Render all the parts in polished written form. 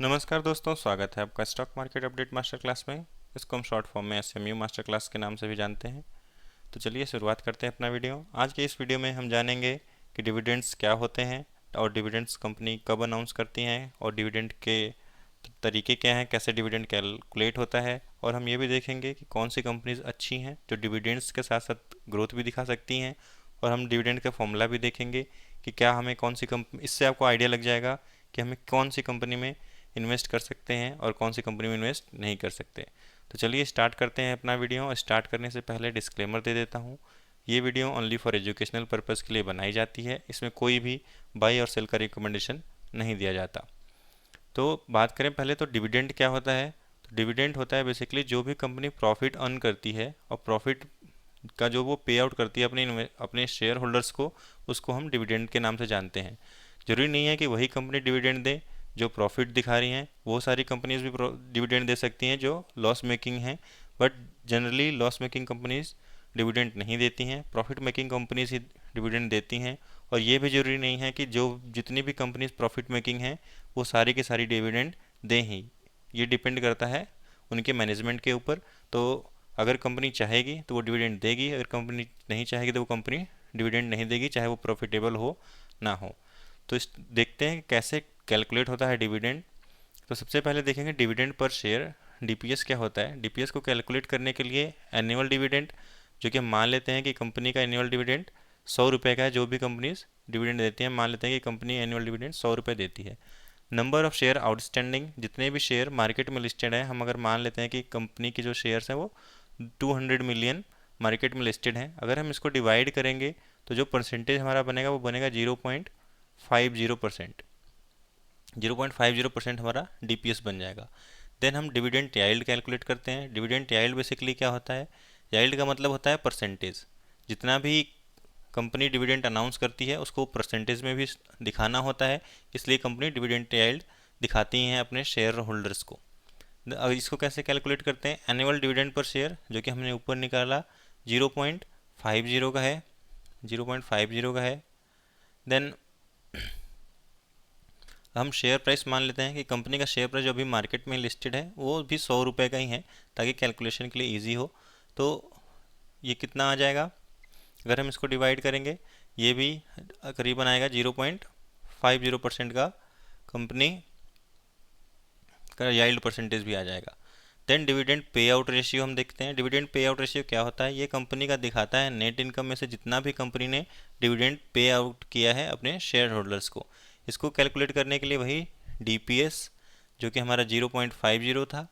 नमस्कार दोस्तों, स्वागत है आपका stock market update master class में। इसको हम शॉर्ट फॉर्म में एसएमयू मास्टर क्लास के नाम से भी जानते हैं। तो चलिए शुरुआत करते हैं अपना वीडियो। आज के इस वीडियो में हम जानेंगे कि डिविडेंड्स क्या होते हैं और डिविडेंड्स कंपनी कब अनाउंस करती हैं और डिविडेंड के तरीके क्या हैं, कैसे डिविडेंड कैलकुलेट होता है। और हम ये भी देखेंगे कि कौन सी कंपनीज अच्छी हैं जो डिविडेंड्स के साथ साथ ग्रोथ भी दिखा सकती हैं। और हम डिविडेंड का फॉर्मूला भी देखेंगे कि क्या हमें कौन सी कंपनी, इससे आपको आइडिया लग जाएगा कि हमें कौन सी कंपनी में इन्वेस्ट कर सकते हैं और कौन सी कंपनी में इन्वेस्ट नहीं कर सकते। तो चलिए स्टार्ट करते हैं अपना वीडियो। और स्टार्ट करने से पहले डिस्क्लेमर दे देता हूँ, ये video only for educational purpose के लिए बनाई जाती है। इसमें कोई भी बाई और सेल का रिकमेंडेशन नहीं दिया जाता। तो बात करें पहले तो डिविडेंड क्या होता है। तो डिविडेंड होता है बेसिकली जो भी कंपनी प्रॉफिट अर्न करती है और प्रॉफिट का जो वो पे आउट करती है अपने शेयर होल्डर्स को, उसको हम डिविडेंड के नाम से जानते हैं। जरूरी नहीं है कि वही कंपनी डिविडेंड दे जो प्रॉफिट दिखा रही हैं। वो सारी कंपनीज भी डिविडेंड दे सकती हैं जो लॉस मेकिंग हैं, but generally loss making companies dividend नहीं देती हैं, प्रॉफिट मेकिंग कंपनीज ही डिविडेंड देती हैं। और ये भी जरूरी नहीं है कि जो जितनी भी कंपनीज प्रॉफिट मेकिंग हैं वो सारी की सारी डिविडेंड दें ही। ये डिपेंड करता है उनके मैनेजमेंट के ऊपर। तो अगर कंपनी चाहेगी तो वो डिविडेंड देगी, अगर कंपनी नहीं चाहेगी तो वो कंपनी डिविडेंड नहीं देगी, चाहे वो प्रॉफिटेबल हो ना हो। तो इस देखते हैं कैसे कैलकुलेट होता है डिविडेंड। तो सबसे पहले देखेंगे डिविडेंड पर शेयर, डीपीएस क्या होता है। डीपीएस को कैलकुलेट करने के लिए एनुअल डिविडेंड, जो कि हम मान लेते हैं कि कंपनी का एनुअल डिविडेंड 100 रुपये का है। जो भी कंपनीज डिविडेंड देती हैं, मान लेते हैं कि कंपनी एनुअल डिविडेंड 100 रुपये देती है। नंबर ऑफ शेयर आउटस्टैंडिंग, जितने भी शेयर मार्केट में लिस्टेड हैं, हम अगर मान लेते हैं कि कंपनी की जो शेयर्स हैं वो 200 मिलियन मार्केट में लिस्टेड हैं। अगर हम इसको डिवाइड करेंगे तो जो परसेंटेज हमारा बनेगा वो बनेगा 0.50%। 0.50% हमारा डीपीएस बन जाएगा। देन हम डिविडेंड याइल्ड कैलकुलेट करते हैं। डिविडेंड याइल्ड बेसिकली क्या होता है, याइल्ड का मतलब होता है परसेंटेज। जितना भी कंपनी डिविडेंड अनाउंस करती है उसको परसेंटेज में भी दिखाना होता है, इसलिए कंपनी डिविडेंड याइल्ड दिखाती हैं अपने शेयर होल्डर्स को। अब इसको कैसे कैलकुलेट करते हैं, एनुअल डिविडेंड पर शेयर जो कि हमने ऊपर निकाला 0.50 का है, 0.50 का है। देन हम शेयर प्राइस मान लेते हैं कि कंपनी का शेयर प्राइस जो अभी मार्केट में लिस्टेड है वो भी 100 रुपये का ही है, ताकि कैलकुलेशन के लिए ईजी हो। तो ये कितना आ जाएगा, अगर हम इसको डिवाइड करेंगे ये भी करीबन आएगा 0.50% का कंपनी का याइल्ड परसेंटेज भी आ जाएगा। Then dividend pay out ratio हम देखते हैं। डिविडेंड पे आउट रेशियो क्या होता है, ये कंपनी का दिखाता है नेट इनकम में से जितना भी कंपनी ने डिविडेंड पे आउट किया है अपने शेयर होल्डर्स को। इसको कैलकुलेट करने के लिए वही डीपीएस जो कि हमारा 0.50 था,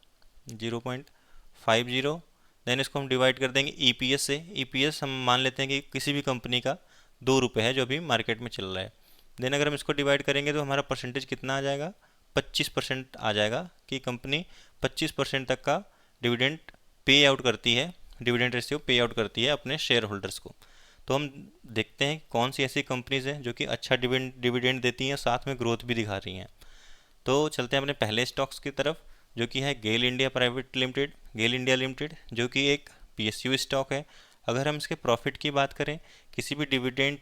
0.50। देन इसको हम डिवाइड कर देंगे ईपीएस से। ईपीएस हम मान लेते हैं कि किसी भी कंपनी का 2 रुपये है जो अभी मार्केट में चल रहा है। देन अगर हम इसको डिवाइड करेंगे तो हमारा परसेंटेज कितना आ जाएगा, 25% आ जाएगा कि कंपनी 25% तक का डिविडेंड पे आउट करती है, डिविडेंड रेशियो पे आउट करती है अपने शेयर होल्डर्स को। तो हम देखते हैं कौन सी ऐसी कंपनीज हैं जो कि अच्छा डिविडेंड देती हैं, साथ में ग्रोथ भी दिखा रही हैं। तो चलते हैं अपने पहले स्टॉक्स की तरफ, जो कि है गेल इंडिया प्राइवेट लिमिटेड, गेल इंडिया लिमिटेड, जो कि एक पीएसयू स्टॉक है। अगर हम इसके प्रॉफिट की बात करें, किसी भी डिविडेंड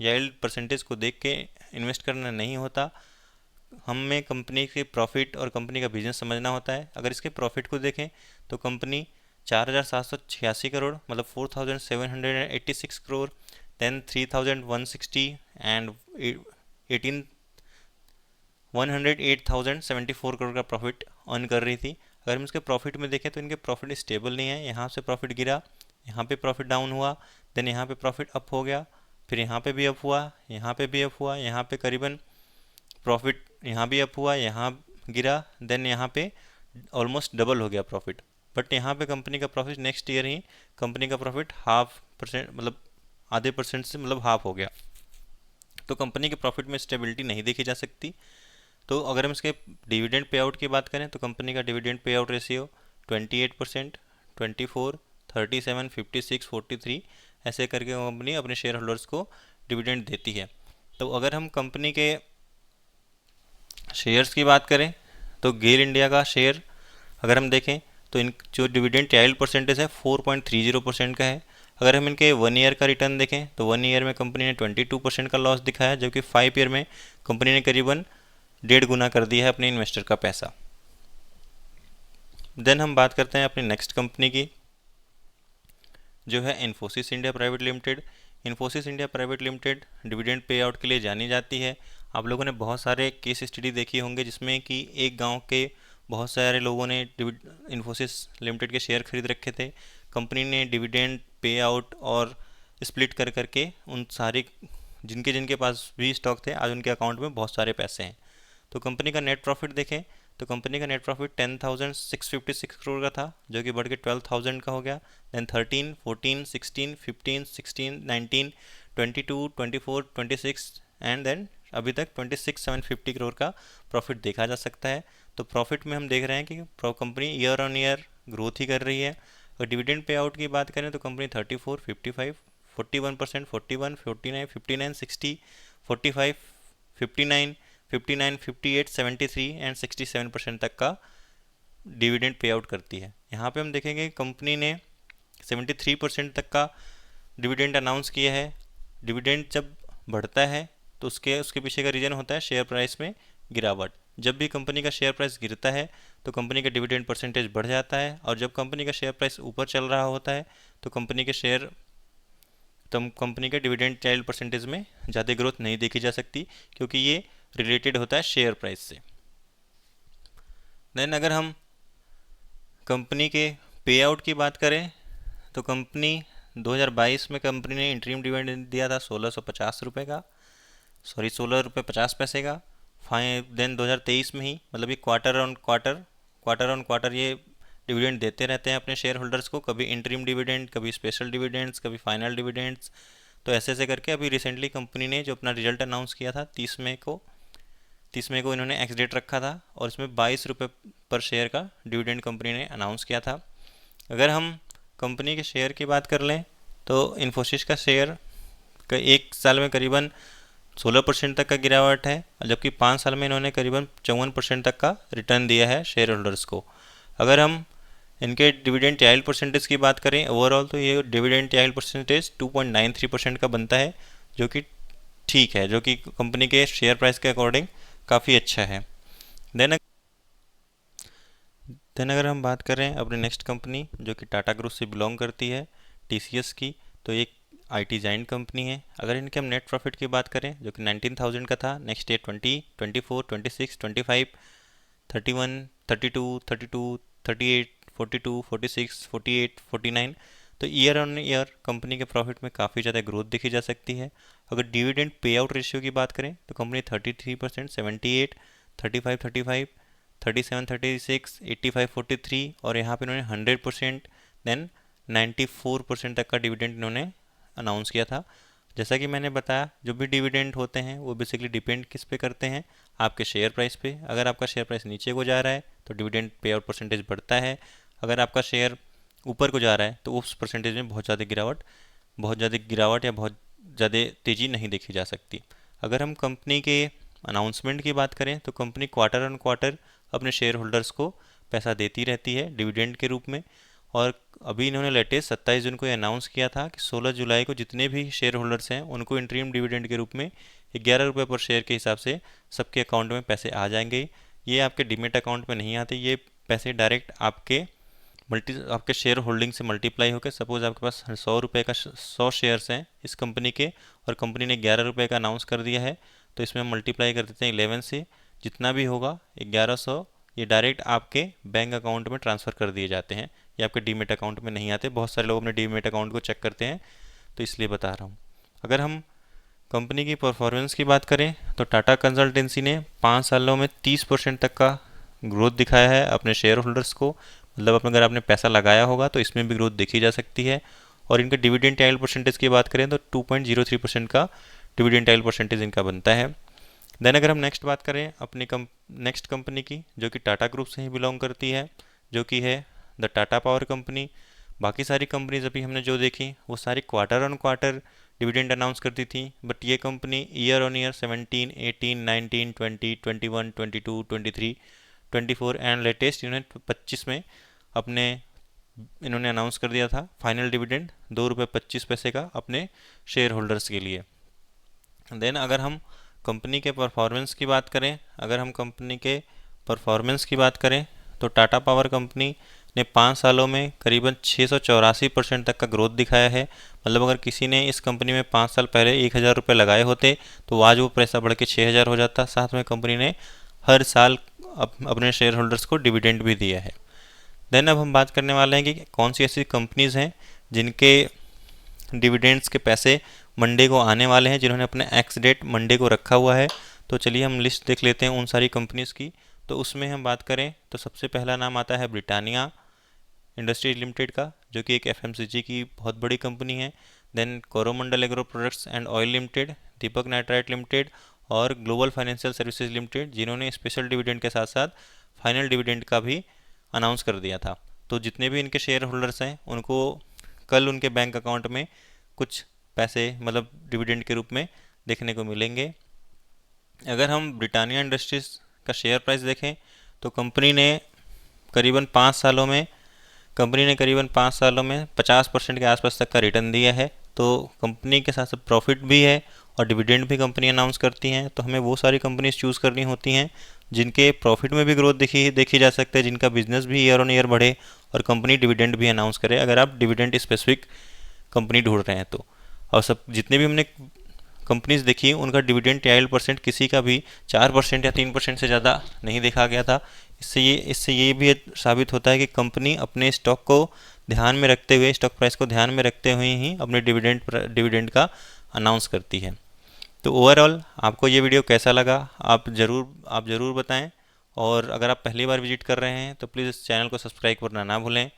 याइल्ड परसेंटेज को देख के इन्वेस्ट करना नहीं होता, हमें कंपनी के प्रॉफिट और कंपनी का बिजनेस समझना होता है। अगर इसके प्रॉफिट को देखें तो कंपनी 4,786 करोड़ मतलब 4,786 करोड़, देन 3,160 एंड 108,074 करोड़ का प्रॉफिट अर्न कर रही थी। अगर हम इसके प्रॉफिट में देखें तो इनके प्रॉफिट स्टेबल नहीं है, यहाँ से प्रॉफिट गिरा, यहाँ पे प्रॉफिट डाउन हुआ, देन यहाँ पे प्रॉफिट अप हो गया, फिर यहाँ पे भी अप हुआ, यहाँ पे भी अप हुआ, यहाँ पे करीबन प्रॉफिट यहाँ भी अप हुआ, यहाँ गिरा, देन यहाँ पे ऑलमोस्ट डबल हो गया प्रॉफिट। बट यहाँ पे कंपनी का प्रॉफिट नेक्स्ट ईयर ही कंपनी का प्रॉफिट 0.5% मतलब आधे परसेंट से मतलब हाफ हो गया। तो कंपनी के प्रॉफिट में स्टेबिलिटी नहीं देखी जा सकती। तो अगर हम इसके डिविडेंड पे आउट की बात करें तो कंपनी का डिविडेंड पे आउट रेशियो 28%, 24, 37, 56, 43 ऐसे करके कंपनी अपने शेयर होल्डर्स को डिविडेंड देती है। तो अगर हम कंपनी के शेयर्स की बात करें तो गेल इंडिया का शेयर अगर हम देखें तो इन जो डिविडेंड याइल्ड परसेंटेज है 4.30% का है। अगर हम इनके 1 ईयर का रिटर्न देखें तो 1 ईयर में कंपनी ने 22% का लॉस दिखाया, जबकि 5 ईयर में कंपनी ने करीबन 1.5 गुना कर दिया है अपने इन्वेस्टर का पैसा। देन हम बात करते हैं अपनी नेक्स्ट कंपनी की, जो है Infosys India private limited. Infosys India private limited dividend pay out के लिए जानी जाती है। आप लोगों ने बहुत सारे केस स्टडी देखी होंगे जिसमें कि एक गांव के बहुत सारे लोगों ने इन्फोसिस लिमिटेड के शेयर खरीद रखे थे। कंपनी ने डिविडेंड पे आउट और स्प्लिट कर करके उन सारे जिनके जिनके पास भी स्टॉक थे आज उनके अकाउंट में बहुत सारे पैसे हैं। तो कंपनी का नेट प्रॉफिट देखें तो कंपनी का नेट प्रॉफिट 10,656 करोड़ का था, जो कि बढ़ के 12,000 का हो गया। देन 13, 14, 16, 15, 16, 19, 22, 24, 26 एंड देन अभी तक 26,750 करोड़ का प्रॉफिट देखा जा सकता है। तो प्रॉफिट में हम देख रहे हैं कि company year on year growth ही कर रही है। और डिविडेंड पे आउट की बात करें तो कंपनी 34, 55, 41%, 41, 49, 59, 60, 45, 59, 59, 58, 73 एंड 67% तक का डिविडेंड पे आउट करती है। यहाँ पे हम देखेंगे कंपनी ने 73% तक का डिविडेंड अनाउंस किया है। डिविडेंड जब बढ़ता है तो उसके उसके पीछे का रीज़न होता है शेयर प्राइस में गिरावट। जब भी कंपनी का शेयर प्राइस गिरता है तो कंपनी का डिविडेंड परसेंटेज बढ़ जाता है, और जब कंपनी का शेयर प्राइस ऊपर चल रहा होता है तो कंपनी के डिविडेंड चाइल्ड परसेंटेज में ज़्यादा ग्रोथ नहीं देखी जा सकती, क्योंकि ये रिलेटेड होता है शेयर प्राइस से। देन अगर हम कंपनी के पे आउट की बात करें तो कंपनी 2022 में कंपनी ने इंटरिम डिविडेंड दिया था 1650 रुपये का, 16 रुपये 50 पैसे का। देन 2023 में ही, मतलब ये क्वार्टर ऑन क्वार्टर ये डिविडेंड देते रहते हैं अपने शेयर होल्डर्स को, कभी इंटरिम डिविडेंड, कभी स्पेशल डिविडेंड्स, कभी फाइनल डिविडेंड्स। तो ऐसे ऐसे करके अभी रिसेंटली कंपनी ने जो अपना रिजल्ट अनाउंस किया था 30 मई को इन्होंने एक्स डेट रखा था, और इसमें 22 रुपये पर शेयर का डिविडेंड कंपनी ने अनाउंस किया था। अगर हम कंपनी के शेयर की बात कर लें तो इन्फोसिस का शेयर का एक साल में करीबन 16% तक का गिरावट है, जबकि 5 साल में इन्होंने करीबन 54% तक का रिटर्न दिया है शेयर होल्डर्स को। अगर हम इनके डिविडेंड चाइल्ड परसेंटेज की बात करें ओवरऑल, तो ये डिविडेंड चाइल्ड परसेंटेज 2.93% का बनता है, जो कि ठीक है, जो कि कंपनी के शेयर प्राइस के अकॉर्डिंग काफ़ी अच्छा है। देन अगर हम बात करें अपनी नेक्स्ट कंपनी जो कि टाटा ग्रुप से बिलोंग करती है, टीसीएस की, तो एक आईटी जाइंट कंपनी है। अगर इनके हम नेट प्रॉफिट की बात करें जो कि 19,000 का था, नेक्स्ट ईयर 20, 24, 26, 25, 31, 32, 32, 38, 42, 46, 48, 49, तो ईयर ऑन ईयर कंपनी के प्रॉफिट में काफ़ी ज़्यादा ग्रोथ देखी जा सकती है। अगर डिविडेंड पे आउट रेशियो की बात करें तो कंपनी 33%, 78, 35, 35, 37, 36, 85, 43, और यहाँ पे इन्होंने 100%, देन 94% तक का डिविडेंड इन्होंने अनाउंस किया था। जैसा कि मैंने बताया, जो भी डिविडेंड होते हैं वो बेसिकली डिपेंड किस पे करते हैं, आपके शेयर प्राइस पे। अगर आपका शेयर प्राइस नीचे को जा रहा है तो डिविडेंड पे आउट परसेंटेज बढ़ता है, अगर आपका शेयर ऊपर को जा रहा है तो उस परसेंटेज में बहुत ज़्यादा गिरावट या बहुत ज़्यादा तेज़ी नहीं देखी जा सकती। अगर हम कंपनी के अनाउंसमेंट की बात करें तो कंपनी क्वार्टर ऑन क्वार्टर अपने शेयर होल्डर्स को पैसा देती रहती है डिविडेंड के रूप में, और अभी इन्होंने लेटेस्ट 27 जून को अनाउंस किया था कि 16 जुलाई को जितने भी शेयर होल्डर्स हैं उनको इंटरिम डिविडेंड के रूप में 11 रुपये पर शेयर के हिसाब से सबके अकाउंट में पैसे आ जाएंगे। ये आपके डीमेट अकाउंट में नहीं आते, ये पैसे डायरेक्ट आपके शेयर होल्डिंग से मल्टीप्लाई होकर, सपोज आपके पास 100 रुपये का 100 शेयर्स हैं इस कंपनी के और कंपनी ने 11 रुपये का अनाउंस कर दिया है, तो इसमें हम मल्टीप्लाई कर देते हैं 11 से, जितना भी होगा 1100 ये डायरेक्ट आपके बैंक अकाउंट में ट्रांसफ़र कर दिए जाते हैं, ये आपके डीमेट अकाउंट में नहीं आते। बहुत सारे लोग अपने डीमेट अकाउंट को चेक करते हैं, तो इसलिए बता रहा हूँ। अगर हम कंपनी की परफॉर्मेंस की बात करें तो टाटा कंसल्टेंसी ने 5 सालों में 30% तक का ग्रोथ दिखाया है अपने शेयर होल्डर्स को, मतलब अगर आपने पैसा लगाया होगा तो इसमें भी ग्रोथ देखी जा सकती है। और इनके डिविडेंड चाइल्ड परसेंटेज की बात करें तो 2.03% का डिविडेंड चाइल्ड परसेंटेज इनका बनता है। देन अगर हम नेक्स्ट बात करें अपनी नेक्स्ट कंपनी की जो कि टाटा ग्रुप से ही बिलोंग करती है, जो कि है द टाटा पावर कंपनी। बाकी सारी कंपनीज अभी हमने जो देखी वो सारी quarter on quarter dividend announce करती थी, बट ये company year on year 17, 18, 19, 20, 21, 22, 23, 24 and latest इन्होंने 25 में इन्होंने अनाउंस कर दिया था फाइनल डिविडेंड 2 रुपये 25 पैसे का अपने शेयर होल्डर्स के लिए। देन अगर हम कंपनी के परफॉर्मेंस की बात करें, अगर हम कंपनी के परफॉर्मेंस की बात करें तो टाटा पावर कंपनी ने 5 सालों में करीबन 684% तक का ग्रोथ दिखाया है। मतलब अगर किसी ने इस कंपनी में 5 साल पहले 1000 रुपये लगाए होते तो आज वो पैसा बढ़ के 6000 हो जाता। साथ में कंपनी ने हर साल अपने शेयर होल्डर्स को डिविडेंड भी दिया है। देन अब हम बात करने वाले हैं कि कौन सी ऐसी कंपनीज़ हैं जिनके डिविडेंड्स के पैसे मंडे को आने वाले हैं, जिन्होंने अपना एक्स डेट मंडे को रखा हुआ है। तो चलिए हम लिस्ट देख लेते हैं उन सारी कंपनीज़ की। तो उसमें हम बात करें तो सबसे पहला नाम आता है ब्रिटानिया इंडस्ट्रीज लिमिटेड का, जो कि एक एफएमसीजी की बहुत बड़ी कंपनी है। Then Coromandel agro products and oil limited, Deepak nitrite limited और ग्लोबल फाइनेंशियल सर्विसेज लिमिटेड, जिन्होंने स्पेशल डिविडेंड के साथ साथ फाइनल डिविडेंड का भी अनाउंस कर दिया था। तो जितने भी इनके शेयर होल्डर्स हैं उनको कल उनके बैंक अकाउंट में कुछ पैसे मतलब डिविडेंड के रूप में देखने को मिलेंगे। अगर हम ब्रिटानिया इंडस्ट्रीज़ का शेयर प्राइस देखें तो करीबन 5 सालों में कंपनी ने करीबन 50% के आसपास तक का रिटर्न दिया है। तो कंपनी के साथ साथ प्रॉफिट भी है और डिविडेंड भी कंपनी अनाउंस करती हैं। तो हमें वो सारी कंपनीज चूज़ करनी होती हैं जिनके प्रॉफिट में भी ग्रोथ देखी जा सकती है, जिनका बिजनेस भी ईयर ऑन ईयर बढ़े और कंपनी डिविडेंड भी अनाउंस करे, अगर आप डिविडेंड स्पेसिफिक कंपनी ढूंढ रहे हैं तो। और सब जितने भी हमने कंपनीज देखी उनका डिविडेंड याइल्ड परसेंट किसी का भी 4% या 3% से ज़्यादा नहीं देखा गया था। इससे ये भी साबित होता है कि कंपनी अपने स्टॉक को ध्यान में रखते हुए, स्टॉक प्राइस को ध्यान में रखते हुए ही अपने डिविडेंड का अनाउंस करती है। तो ओवरऑल आपको ये वीडियो कैसा लगा आप ज़रूर बताएं। और अगर आप पहली बार विजिट कर रहे हैं तो प्लीज़ इस चैनल को सब्सक्राइब करना ना भूलें।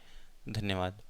धन्यवाद।